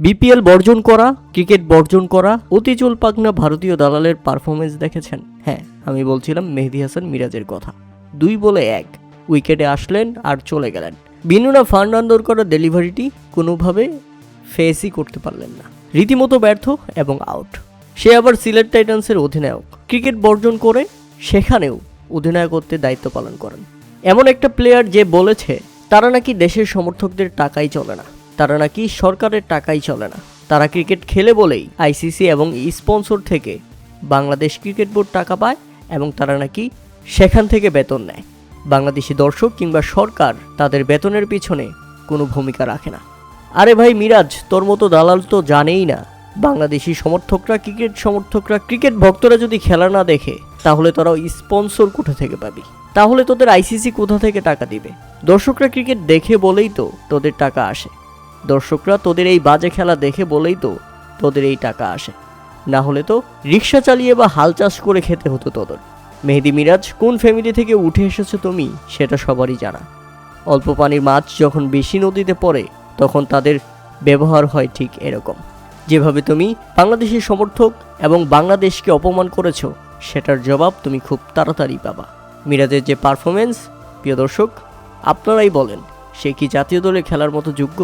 BPL বর্জন করা, cricket বর্জন করা অতিচল পাগনা ভারতীয় দালালের পারফরমেন্স দেখেছেন? হ্যাঁ, আমি বলছিলাম মেহেদী হাসান মিরাজের কথা। 2 বলে 1 উইকেটে আসলেন আর চলে গেলেন। বিনুনা ফার্নান্দোর করা ডেলিভারিটি কোনোভাবে ফেসই করতে পারলেন না, রীতিমতো ব্যর্থ এবং আউট। সে আবার সিলেট টাইটান্সের অধিনায়ক, ক্রিকেট বর্জন করে সেখানেও অধিনায়কত্বের দায়িত্ব পালন করেন। এমন একটা প্লেয়ার যে বলেছে তারা নাকি দেশের সমর্থকদের টাকাই চলে না, তারা নাকি সরকারের টাকাই চলে না, তারা ক্রিকেট খেলে বলেই আইসিসি এবং স্পন্সর থেকে বাংলাদেশ ক্রিকেট বোর্ড টাকা পায় এবং তারা নাকি সেখান থেকে বেতন নেয়। বাংলাদেশি দর্শক কিংবা সরকার তাদের বেতনের পিছনে কোনো ভূমিকা রাখে না। আরে ভাই মিরাজ, তোর মতো দালাল তো জানেই না বাংলাদেশি সমর্থকরা, ক্রিকেট ভক্তরা যদি খেলা না দেখে তাহলে তোরা স্পন্সর কোথা থেকে পাবি? তাহলে তোদের আইসিসি কোথা থেকে টাকা দিবে? দর্শকরা ক্রিকেট দেখে বলেই তো তোদের টাকা আসে, দর্শকরা তোদের এই বাজে খেলা দেখে বলেই তো তোদের এই টাকা আসে, না হলে তো রিক্সা চালিয়ে বা হাল চাষ করে খেতে হতো তোদের। মেহেদী মিরাজ, কোন ফ্যামিলি থেকে উঠে এসেছো তুমি সেটা সবারই জানা। অল্প পানির মাছ যখন বেশি নদীতে পড়ে তখন তাদের ব্যবহার হয় ঠিক এরকম। যেভাবে তুমি বাংলাদেশের সমর্থক এবং বাংলাদেশকে অপমান করেছো সেটার জবাব তুমি খুব তাড়াতাড়ি পাবা। মিরাজের যে পারফরমেন্স, প্রিয় দর্শক আপনারাই বলেন, সে কি জাতীয় দলে খেলার মতো যোগ্য?